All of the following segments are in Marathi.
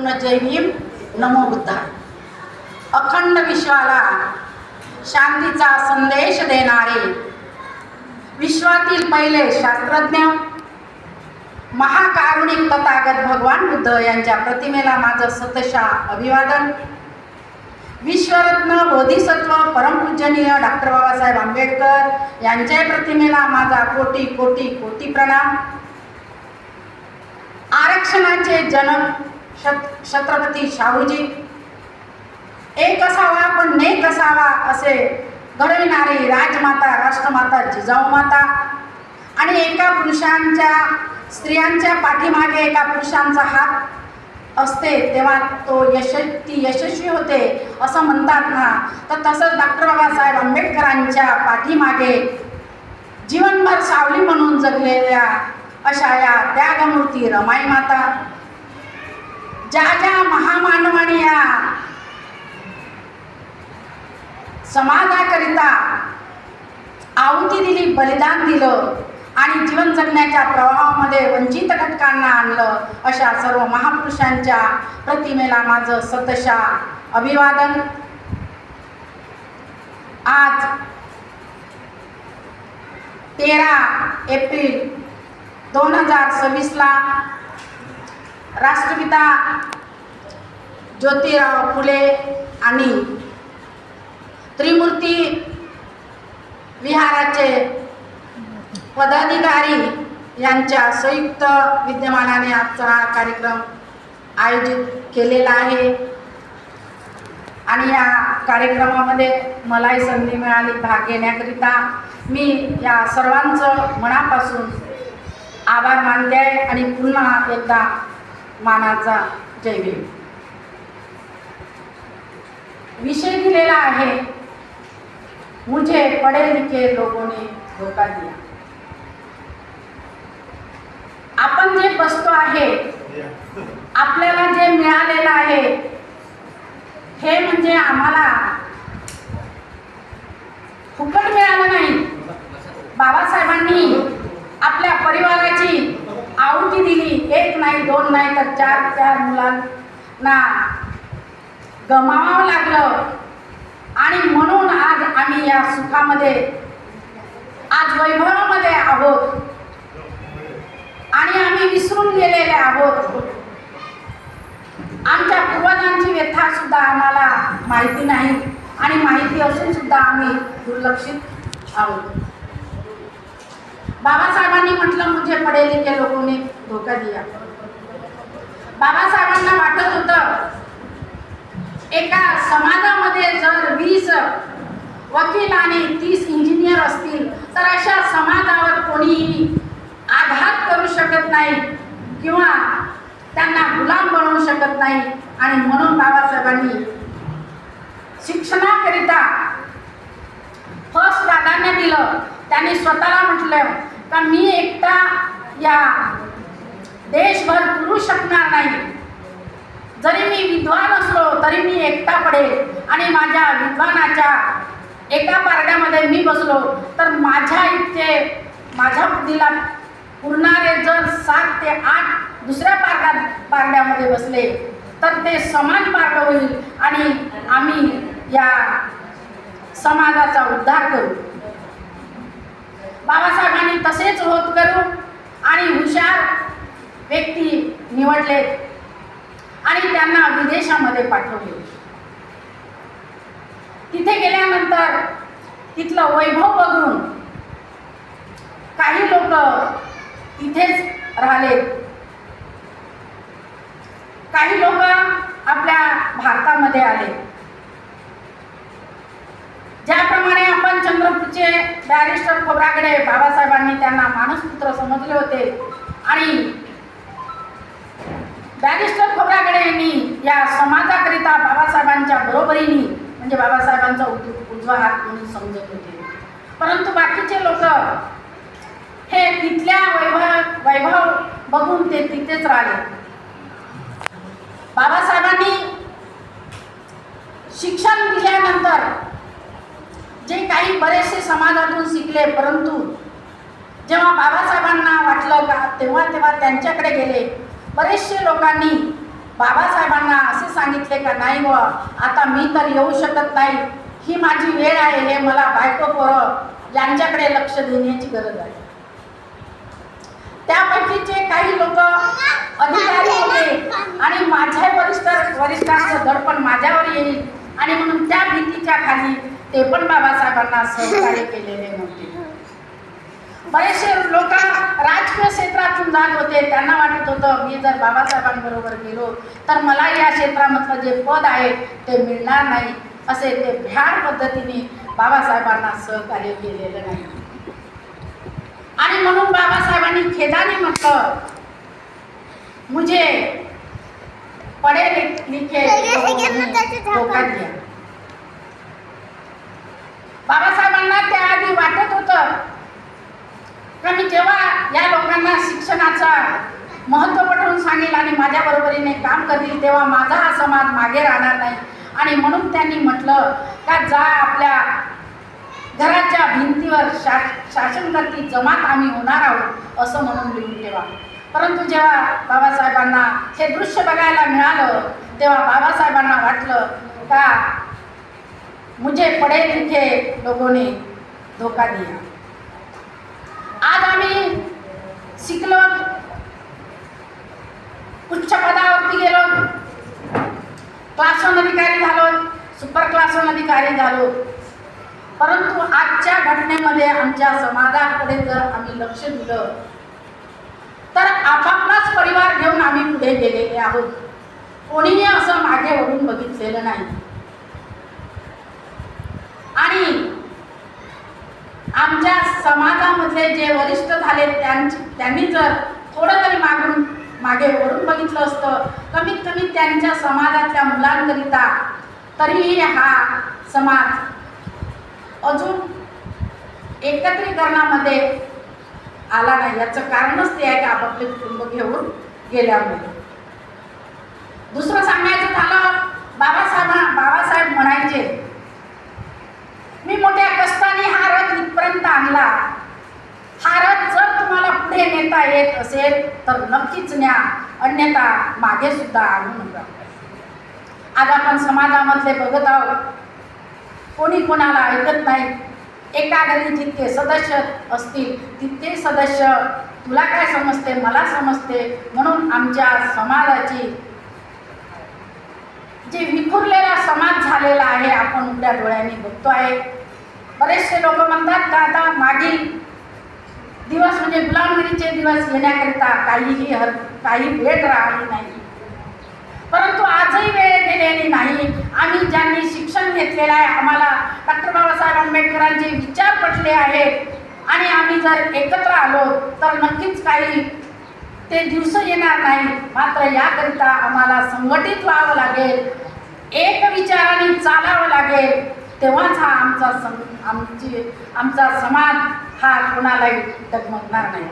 पूर्ण जय भीम, नमो बुद्धाय. अखंड विश्वाला शांतीचा संदेश देणारे विश्वातील पहिले शास्त्रज्ञ महाकारुणिक तथागत भगवान बुद्ध यांच्या प्रतिमेला माझं सतशः अभिवादन. विश्वरत्न बोधिसत्व परमपूजनीय डॉक्टर बाबासाहेब आंबेडकर यांच्या प्रतिमेला माझा कोटी कोटी कोटी प्रणाम. आरक्षणाचे जनक छत्रपती शाहूजी, एक असावा पण नेक असावा असे घडविणारी राजमाता राष्ट्रमाता जिजाऊ माता आणि एका पुरुषांच्या स्त्रियांच्या पाठीमागे एका पुरुषांचा हात असते तेव्हा ती यशस्वी होते असं म्हणतात ना, तर तसंच डॉक्टर बाबासाहेब आंबेडकरांच्या पाठीमागे जीवनभर सावली म्हणून जगलेल्या अशा या त्यागमूर्ती रमाई माता, ज्या ज्या महामानवाने या समाजाकरिता आहुती दिली, बलिदान दिलं आणि जीवन जगण्याच्या प्रवाहामध्ये वंचित घटकांना आणलं, अशा सर्व महापुरुषांच्या प्रतिमेला माझं सतशः अभिवादन. आज 13 एप्रिल 2026ला राष्ट्रपिता ज्योतिराव फुले आणि त्रिमूर्ती विहाराचे पदाधिकारी यांच्या संयुक्त विद्यमानाने आजचा हा कार्यक्रम आयोजित केलेला आहे आणि या कार्यक्रमामध्ये मलाही संधी मिळाली भाग घेण्याकरिता मी या सर्वांचं मनापासून आभार मानते आहे आणि पुन्हा एकदा मानाचा जय भीम. विषय दिलेला आहे, मुझे पढ़े लिखे लोगों ने धोखा दिया. आपण जे बसतो आहे, आपल्याला जे मिळालेलं आहे, हे म्हणजे आम्हाला फुकट मिळालं नाही. बाबासाहेबांनी आपल्या परिवाराची आहुती दिली. एक नाही, दोन नाही, तर 4 मुलांना गमावावं लागलं आणि म्हणून आज आम्ही या सुखामध्ये, आज वैभवामध्ये आहोत आणि आम्ही विसरून गेलेले आहोत. आमच्या पूर्वजांची व्यथा सुद्धा आम्हाला माहिती नाही आणि माहिती असून सुद्धा आम्ही दुर्लक्षित आहोत. बाबासाहेबांनी म्हटलं, मुझे पढ़े लिखे लोगों ने धोखा दिया. बाबासाहेबांना वाटत होतं एका समाजामध्ये जर 20 वकील आणि 30 इंजिनियर असतील तर अशा समाजावर कोणीही आघात करू शकत नाही किंवा त्यांना गुलाम बनवू शकत नाही. आणि म्हणून बाबासाहेबांनी शिक्षणाकरिता फर्स्ट प्राधान्य दिलं. त्यांनी स्वतःला म्हटलं का मी एकटा या देशभर पुरू शकणार नाही. जरी मी विद्वान असलो तरी मी एकटा पडेल आणि माझ्या विद्वानाच्या एका पारड्यामध्ये मी बसलो तर माझ्या इतके माझ्या बुद्धीला पुरणारे जर 7 ते 8 दुसऱ्या पारड्यामध्ये बसले तर ते समान पारडं होईल आणि आम्ही या समाजाचा उद्धार करू. बाबासाहेबांनी तसेच होत करू आणि हुशार व्यक्ती निवडले आणि त्यांना विदेशामध्ये पाठवले. तिथे गेल्यानंतर तिथलं वैभव बघून काही लोक तिथेच राहिले, काही लोक आपल्या भारतामध्ये आले. ज्याप्रमाणे आपण चंद्रपूरचे बॅरिस्टर खोब्रागडे, बाबासाहेबांनी त्यांना मानसपुत्र समजले होते आणि बॅरिस्टर खोब्रागडे यांनी या समाजाकरिता बाबासाहेबांच्या बरोबरीने म्हणजे बाबासाहेबांचा उजवा हात म्हणून समजत होते. परंतु बाकीचे लोक हे तिथल्या वैभव बघून ते तिथेच राहिले. बाबासाहेबांनी शिक्षण दिल्यानंतर जे काही बरेचसे समाजातून शिकले, परंतु जेव्हा बाबासाहेबांना वाटलं का तेव्हा त्यांच्याकडे गेले. बरेचसे लोकांनी बाबासाहेबांना असे सांगितले का नाही व आता मी तर येऊ शकत नाही, ही माझी वेळ आहे, हे मला बायको पोरं यांच्याकडे लक्ष देण्याची गरज आहे. त्यापैकीचे काही लोक अधिकारी होते आणि माझ्या वरिष्ठांचं दडपण माझ्यावर येईल आणि म्हणून त्या भीतीच्या खाली ते पण बाबासाहेबांना सहकार्य केलेले नव्हते. बरेचसे लोक राजकीय क्षेत्रातून जात होते, त्यांना वाटत होतं मी जर बाबासाहेबांबरोबर गेलो तर मला या क्षेत्रामधलं जे पद आहे ते मिळणार नाही, असे ते भ्याड पद्धतीने बाबासाहेबांना सहकार्य केलेलं नाही. आणि म्हणून बाबासाहेबांनी खेदाने म्हटलं मुझे पढे लिखे धोका दिया. बाबासाहेबांना त्याआधी वाटत होतं का मी जेव्हा या लोकांना शिक्षणाचा महत्त्व पटवून सांगेल आणि माझ्या बरोबरीने काम करतील तेव्हा माझा हा समाज मागे राहणार नाही. आणि म्हणून त्यांनी म्हटलं का जा आपल्या घराच्या भिंतीवर शासन करती जमात आम्ही होणार आहोत असं म्हणून लिहून ठेवा. परंतु जेव्हा बाबासाहेबांना हे दृश्य बघायला मिळालं तेव्हा बाबासाहेबांना वाटलं का मुझे पढे लिखे लोगों ने धोका दिया. आज आम्ही शिकलो, उच्च पदावरती गेलो, क्लास 1 अधिकारी झालो, सुपर क्लास 1 अधिकारी झालो, परंतु आजच्या घटनेमध्ये आमच्या समाजाकडे जर आम्ही लक्ष दिलं तर आपापलाच परिवार घेऊन आम्ही पुढे गेलेले आहोत. कोणीही असं मागे वळून बघितलेलं नाही. आणि आमच्या समाजामधले जे वरिष्ठ झाले त्यांनी जर थोडं तरी मागे वळून बघितलं असतं, कमीत कमी त्यांच्या समाजातल्या मुलांकरिता, तरीही हा समाज अजून एकत्रीकरणामध्ये आला नाही. याचं कारणच ते आहे की आपापले कुटुंब घेऊन गेल्यामुळे. दुसरं सांगायचं झालं, बाबासाहेब म्हणायचे मी मोठ्या कष्टाने हा रथ इथपर्यंत आणला, हा रथ जर तुम्हाला पुढे नेता येत असेल तर नक्कीच न्या, अन्यथा मागे सुद्धा आणू नका. आज आपण समाजामधले बघत आहोत, कोणी कोणाला ऐकत नाही. एका घरी जितके सदस्य असतील तितके सदस्य तुला काय समजते मला समजते म्हणून आमच्या समाजाची जे विखुरलेला समाज झालेला आहे आपण उघड्या डोळ्यांनी बघतो आहे. बरेचसे लोक म्हणतात का आता मागील दिवस म्हणजे गुलामगिरीचे दिवस येण्याकरिता काही वेळ राहिली नाही, परंतु आजही वेळ गेलेली नाही. आम्ही ज्यांनी शिक्षण घेतलेलं आहे, आम्हाला डॉक्टर बाबासाहेब आंबेडकरांचे विचार पटले आहेत आणि आम्ही जर एकत्र आलो तर नक्कीच काही ते दिवस येणार नाही. मात्र याकरिता आम्हाला संघटित व्हावं लागेल, एक विचाराने चालावं लागेल, तेव्हाच हा आमचा समाज हा कोणालाही डगमगणार नाही.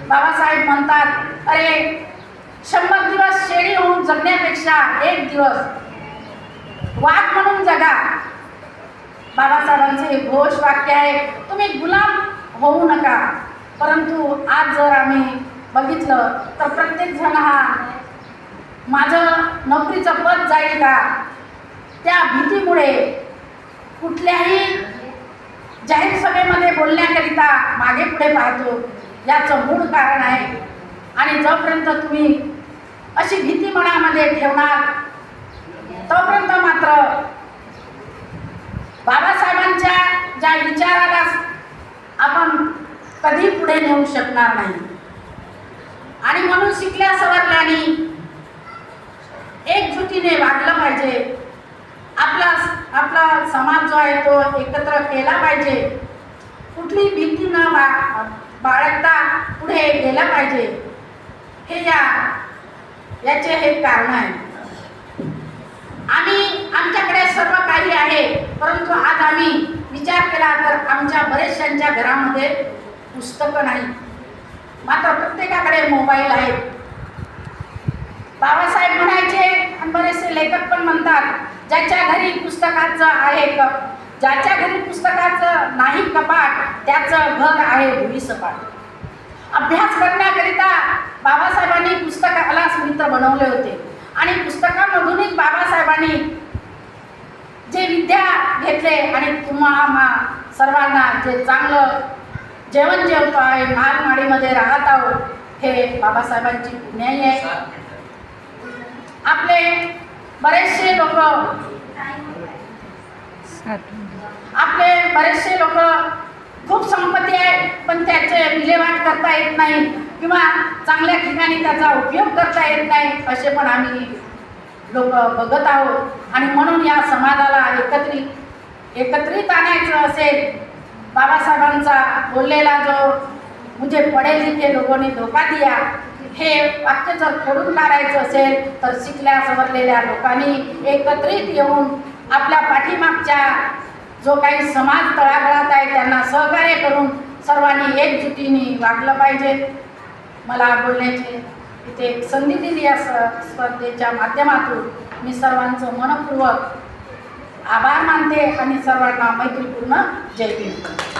बाबासाहेब म्हणतात अरे 100 दिवस शेळी होऊन जगण्यापेक्षा एक दिवस वाघ म्हणून जगा. बाबासाहेबांचे घोष वाक्य आहे, तुम्ही गुलाम होऊ नका. परंतु आज जर आम्ही बघितलं तर प्रत्येक जण हा माझं नोकरीचं पद जाईल का त्या भीतीमुळे कुठल्याही जाहीर सभेमध्ये बोलण्याकरिता मागे पुढे पाहतो. याचं मूळ कारण आहे. आणि जोपर्यंत तुम्ही अशी भीती मनामध्ये ठेवणार तोपर्यंत मात्र बाबासाहेबांच्या ज्या विचाराला आपण कधी पुढे नेऊ शकणार नाही. आणि म्हणून शिकल्या सवरल्याने एकजुटीने वागलं पाहिजे. आपला समाज जो आहे तो एकत्र केला पाहिजे. कुठली भीती न बाळगता पुढे गेला पाहिजे. हे याचे हे कारण आहे. आमच्याकडे सर्व काही आहे, परंतु आज आम्ही विचार केला तर आमच्या बरेचशांच्या घरामध्ये पुस्तकं नाही, मात्र प्रत्येकाकडे मोबाईल आहे. बाबासाहेब म्हणायचे आणि बरेचसे लेखक पण म्हणतात, ज्याच्या घरी पुस्तकाचं आहे ज्याच्या घरी पुस्तकाचं नाही कपाट त्याचं घर आहे भुईसपाट. अभ्यास करण्याकरिता बाबासाहेबांनी पुस्तकालाच मित्र बनवले होते. आणि पुस्तकामधूनच बाबासाहेबांनी जे विद्या घेतले आणि तुम्हा सर्वांना जे चांगलं जेवण जेवतो आहे, महागमाडीमध्ये राहत आहोत, हे बाबासाहेबांची पुण्याई आहे. आपले बरेचसे लोक खूप संपत्ती आहे, पण त्याचे विल्हेवाट करता येत नाही किंवा चांगल्या ठिकाणी त्याचा उपयोग करता येत नाही, असे पण आम्ही लोक बघत आहोत. आणि म्हणून या समाजाला एकत्रित आणायचं असेल, बाबासाहेबांचा बोललेला जो मुझे पढे लिखे लोगों ने धोका दिया, हे वाक्य जर खोडून काढायचं असेल तर शिकल्या सवरलेल्या लोकांनी एकत्रित येऊन आपल्या पाठीमागच्या जो काही समाज तळागाळात आहे त्यांना सहकार्य करून सर्वांनी एकजुटीने वागलं पाहिजे. मला बोलण्याची इथे एक संधी दिली या स्पर्धेच्या माध्यमातून मी सर्वांचं मनपूर्वक आभार मानते आणि सर्वांना मैत्रीपूर्ण जय भीम.